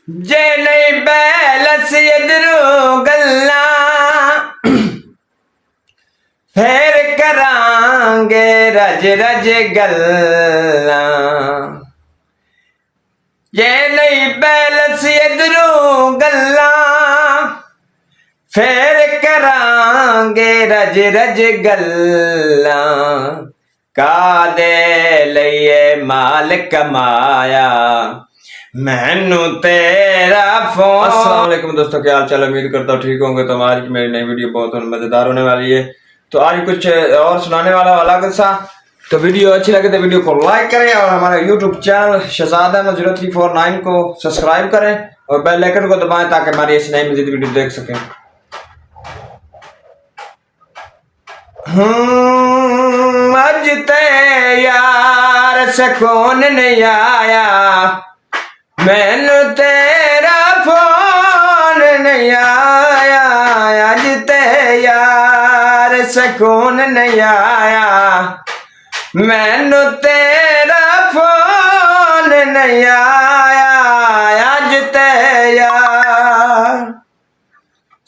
जे नहीं बैलस इधरों गल्ला फिर करांगे रज रज गल्ला। जे नहीं बैलस इधरों गल्ला फिर करांगे रज रज गल्ला। कादे लिए माल कमाया मैनू तेरा फोन। अस्सलाम वालेकुम दोस्तों, क्या हाल चाल। उम्मीद करता हूँ ठीक होंगे। तो आज की मेरी नई वीडियो बहुत मजेदार होने वाली है। तो आज कुछ और सुनाने वाला अलग सा। तो वीडियो अच्छी लगे तो वीडियो को लाइक करें और हमारे यूट्यूब चैनल शहजाद अहमद 0349 को सब्सक्राइब करें और बेल आइकन को दबाएं ताकि हमारी ऐसी नई मजीद वीडियो देख सकें। अज ते यार सुकून नहीं आया मैनू तेरा फोन नहीं आया। अज ते यार सुकून नहीं आया मैनू तेरा फोन नहीं आया। अज ते यार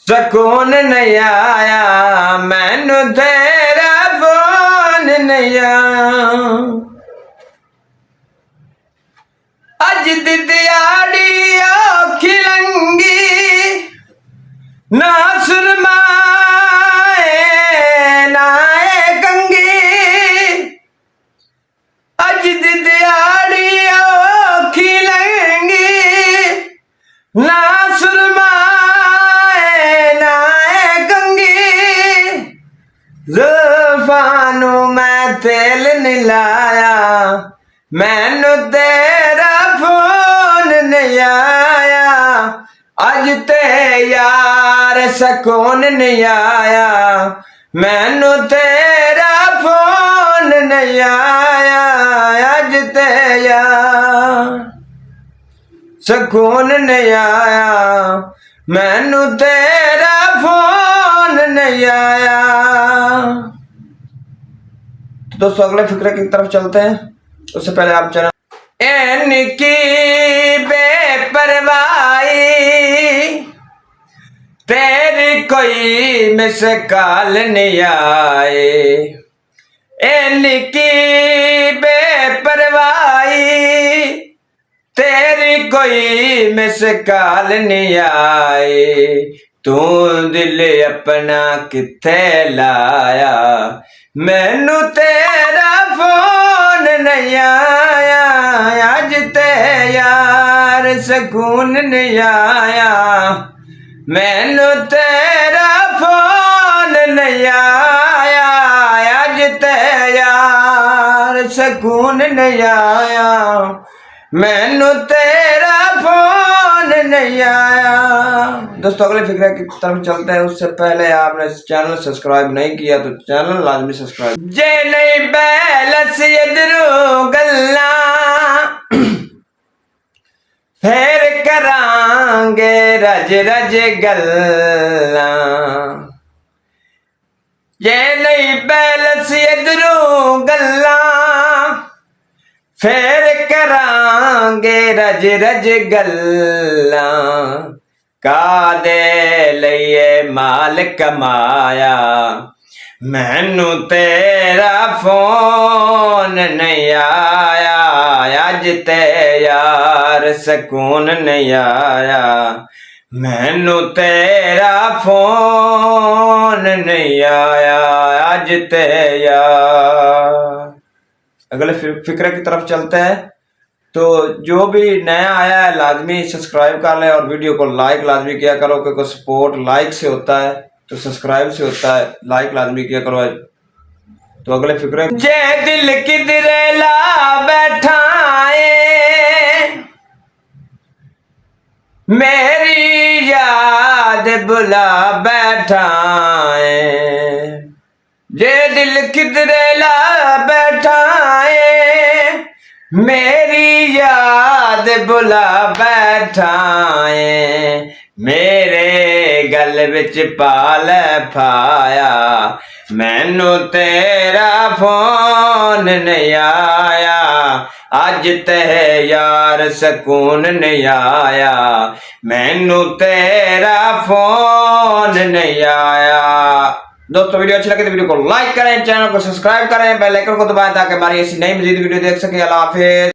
सुकून नहीं आया मैनू तेरा फोन नहीं आया। अज दी दिहाड़ी औखी लंगी ना सुरमाए ना कंगी। अज दी दिहाड़ी औखी लंगी ना सुरमाए ना कंगी। ज़ुल्फ़ानू मैं तेल नहीं लाया मैनू तेरा फोन नहीं आया। अज ते यार सुकून नहीं आया मैनू तेरा फोन नहीं आया। अज ते यार सुकून नहीं आया मैनू तेरा फोन नहीं आया। तो दोस्तों अगले फिक्रे की तरफ चलते हैं। उससे पहले आप चैनल इनकी बेपरवाही तेरी कोई मिस कॉल नहीं आए। इनकी बेपरवाही तेरी कोई मिस कॉल नहीं आए। तू दिल अपना किथे लाया मैनू तेरा फोन नहीं आया। अज ते यार सुकून नहीं आया मैनू तेरा फोन नहीं आया। अज ते यार सुकून नहीं आया मैनू तेरा फोन नहीं आया। दोस्तों अगले फिक्रे की तरफ चलते हैं। उससे पहले आपने चैनल सब्सक्राइब नहीं किया तो चैनल लाजमी सब्सक्राइब। जे नहीं बैलस इधरों गल्ला फिर करांगे रज रज गल्ला। जे नहीं बैलस इधरों गल्ला फिर करांगे रज रज गल्ला। कादे लिए माल कमाया मैनू तेरा फोन नहीं आया। अज ते यार सुकून नहीं आया मैनू तेरा फोन नहीं आया। अज ते यार अगले फिक्रे की तरफ चलते हैं। तो जो भी नया आया है लाजमी सब्सक्राइब कर ले और वीडियो को लाइक लाजमी किया करो क्योंकि सपोर्ट लाइक से होता है तो सब्सक्राइब से होता है। लाइक लाजमी किया करो। तो अगले फिक्रे जे दिल किधरे ला बैठा है मेरी याद बुला बैठा है। जे दिल किधरे ला बैठा है मेरी याद बुला बैठा है। मेरे गल विच पाल फाया मैनू तेरा फोन नहीं आया, अज ते यार सकून नहीं आया, मैनू तेरा फोन नहीं आया। दोस्तों वीडियो अच्छी लगे तो वीडियो को लाइक करें, चैनल को सब्सक्राइब करें, बेल आइकन को दबाएं ताकि हमारी ऐसी नई मजीद वीडियो देख सके। अल्लाह हाफिज।